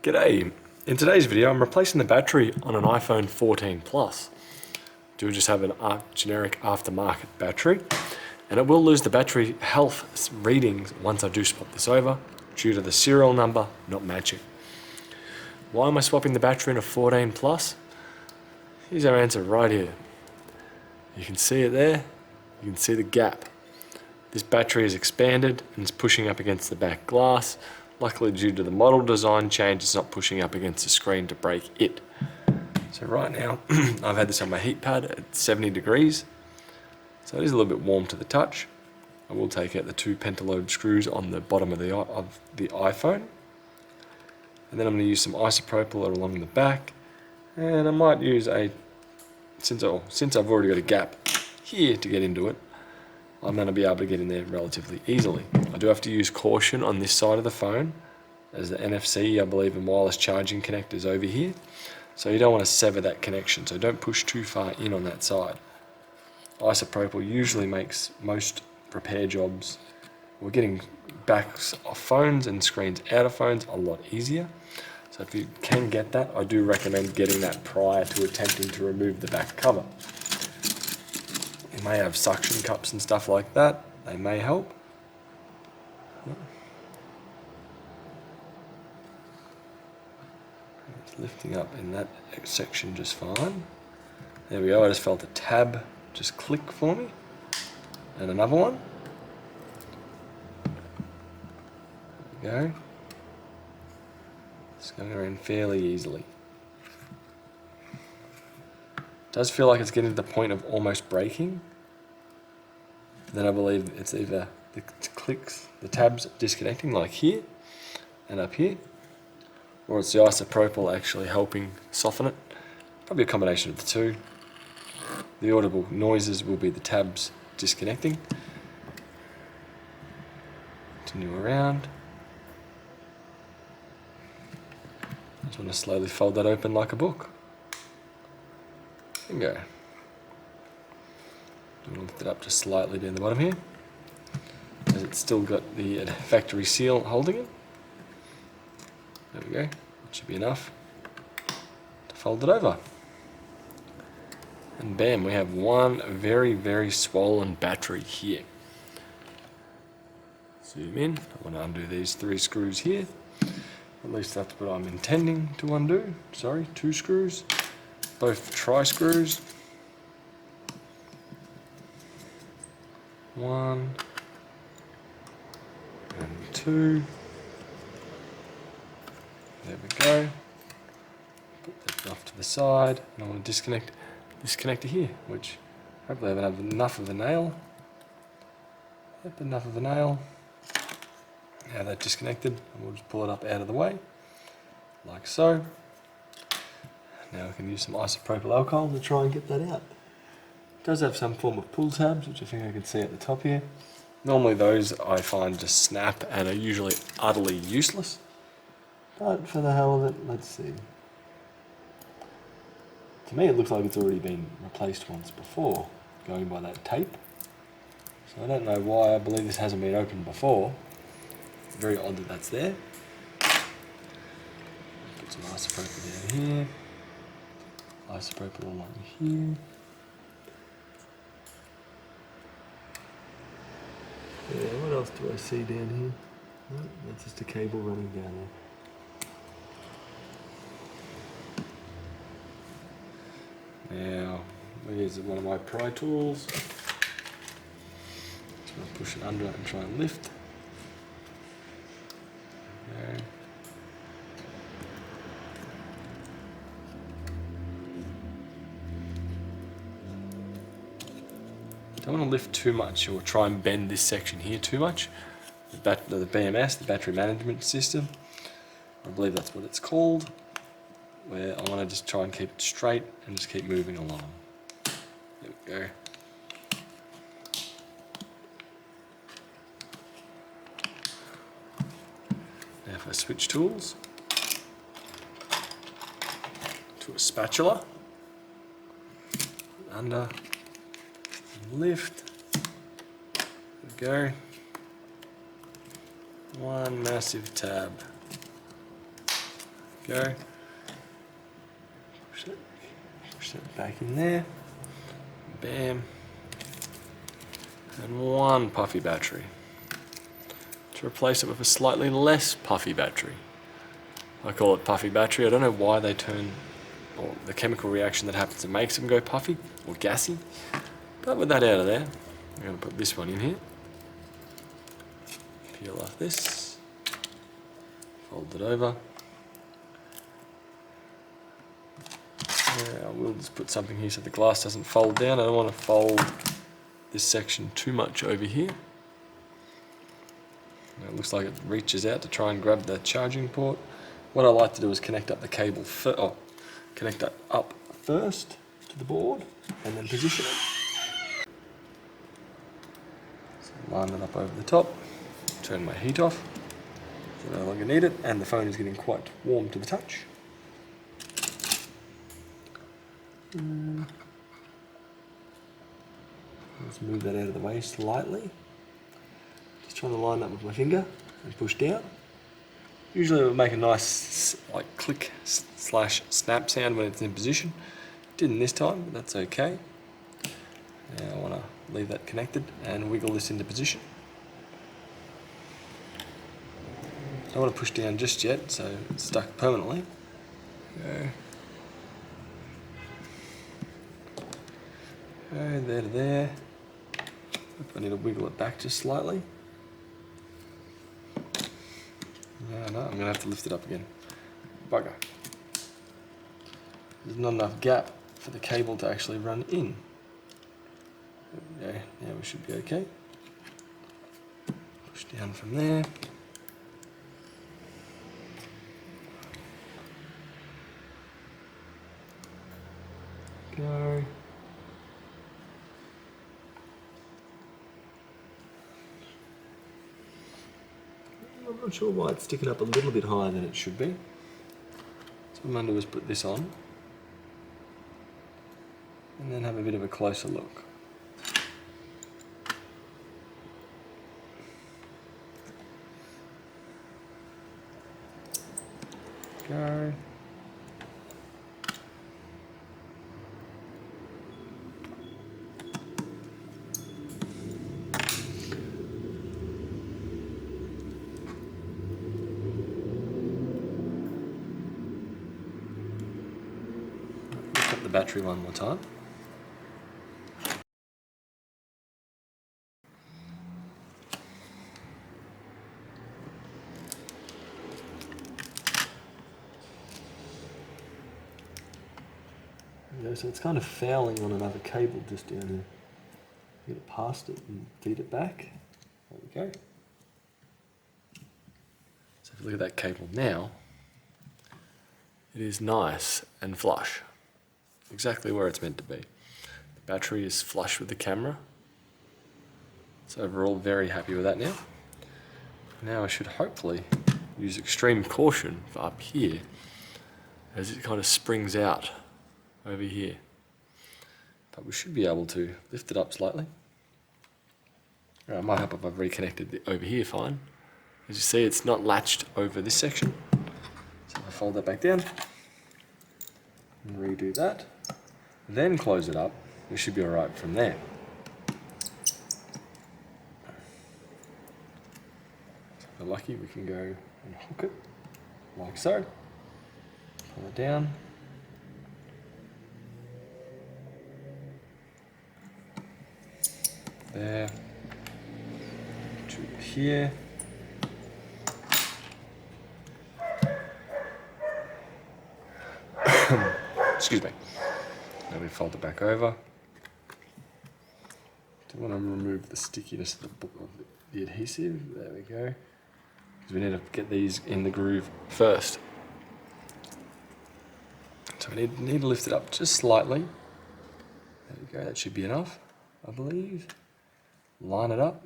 G'day. In today's video I'm replacing the battery on an iPhone 14 Plus. Do just have a generic aftermarket battery, and it will lose the battery health readings once I do swap this over due to the serial number not matching. Why am I swapping the battery in a 14 Plus? Here's our answer right here. You can see it there, you can see the gap. This battery is expanded and it's pushing up against the back glass. Luckily, due to the model design change, it's not pushing up against the screen to break it. So right now, I've had this on my heat pad at 70 degrees. So it is a little bit warm to the touch. I will take out the two pentalobe screws on the bottom of the iPhone. And then I'm going to use some isopropyl along the back. And I might use since I've already got a gap here to get into it, I'm going to be able to get in there relatively easily. I do have to use caution on this side of the phone, as the NFC, I believe, and wireless charging connector is over here. So you don't want to sever that connection, so don't push too far in on that side. Isopropyl usually makes most repair jobs, or getting backs off phones and screens out of phones, a lot easier. So if you can get that, I do recommend getting that prior to attempting to remove the back cover. You may have suction cups and stuff like that, they may help. It's lifting up in that section just fine. There we go, I just felt a tab just click for me. And another one. There we go. It's going around fairly easily. Does feel like it's getting to the point of almost breaking. Then I believe it's either the tabs disconnecting like here and up here, or it's the isopropyl actually helping soften it. Probably a combination of the two. The audible noises will be the tabs disconnecting. Continue around. I just want to slowly fold that open like a book. There we go. I'm going to lift it up just slightly down the bottom here, as it's still got the factory seal holding it. There we go. That should be enough to fold it over. And bam, we have one very, very swollen battery here. Zoom in. I want to undo these 3 screws here. At least that's what I'm intending to undo. Sorry, 2 screws. Both tri-screws. 1 and 2. There we go. Put that off to the side, and I want to disconnect this connector here, which hopefully I have enough of a nail. Yep, enough of a nail. Now that's disconnected, and we'll just pull it up out of the way, like so. Now we can use some isopropyl alcohol to try and get that out. It does have some form of pull tabs, which I think I can see at the top here. Normally those I find just snap and are usually utterly useless. But for the hell of it, let's see. To me it looks like it's already been replaced once before, going by that tape. So I don't know why I believe this hasn't been opened before. Very odd that that's there. Put some isopropyl down here. Isopropyl along here. Yeah, what else do I see down here? Oh, that's just a cable running down there. Now, here's one of my pry tools. Just want to push it under and try and lift. There. Don't want to lift too much or try and bend this section here too much. The BMS, the battery management system, I believe that's what it's called, where I want to just try and keep it straight and just keep moving along. There we go. Now if I switch tools to a spatula, under, lift, there we go, one massive tab, Go. Push that back in there. Bam. And one puffy battery. To replace it with a slightly less puffy battery. I call it puffy battery. I don't know why they turn, or the chemical reaction that happens that makes them go puffy or gassy. But with that out of there, I'm going to put this one in here. Peel off this. Fold it over. I will just put something here so the glass doesn't fold down. I don't want to fold this section too much over here. It looks like it reaches out to try and grab the charging port. What I like to do is connect up the cable connect that up first to the board and then position it. So line it up over the top, turn my heat off, so I no longer need it, and the phone is getting quite warm to the touch. Let's move that out of the way slightly. Just trying to line up with my finger and push down. Usually it will make a nice like click slash snap sound when it's in position. Didn't this time, but that's okay. Now I want to leave that connected and wiggle this into position. Don't want to push down just yet, so it's stuck permanently. Go. Go there to there. I need to wiggle it back just slightly. No, I'm going to have to lift it up again. Bugger. There's not enough gap for the cable to actually run in. There we go. Now we should be okay. Push down from there. Go. I'm not sure why it's sticking up a little bit higher than it should be. So what I'm going to do is put this on and then have a bit of a closer look. Go. The battery one more time. Yeah, so it's kind of fouling on another cable just down here. Get it past it and feed it back. There we go. So if you look at that cable now, it is nice and flush. Exactly where it's meant to be. The battery is flush with the camera. So overall, very happy with that now. Now I should hopefully use extreme caution for up here as it kind of springs out over here. But we should be able to lift it up slightly. It might help if I've reconnected it over here fine. As you see, it's not latched over this section. So if I fold that back down and redo that, then close it up, we should be alright from there. So if we're lucky, we can go and hook it like so. Pull it down. There. To here. Excuse me. Now we fold it back over. Do want to remove the stickiness of the adhesive. There we go. Because we need to get these in the groove first. So we need to lift it up just slightly. There we go. That should be enough, I believe. Line it up.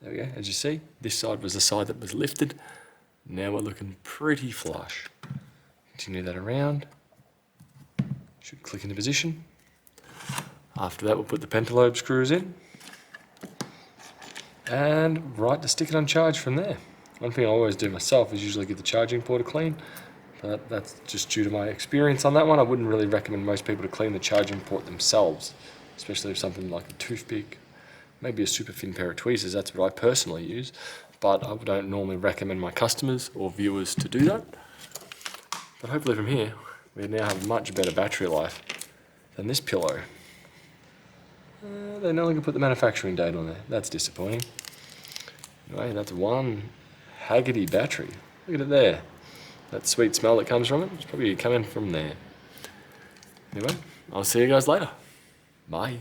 There we go. As you see, this side was the side that was lifted. Now we're looking pretty flush. Continue that around. Should click into position. After that, we'll put the pentalobe screws in. And right to stick it on charge from there. One thing I always do myself is usually give the charging port a clean, but that's just due to my experience on that one. I wouldn't really recommend most people to clean the charging port themselves, especially if something like a toothpick, maybe a super thin pair of tweezers. That's what I personally use, but I don't normally recommend my customers or viewers to do that. But hopefully from here, we now have much better battery life than this pillow. They no longer put the manufacturing date on there. That's disappointing. Anyway, that's one Haggerty battery. Look at it there. That sweet smell that comes from it, it's probably coming from there. Anyway, I'll see you guys later. Bye.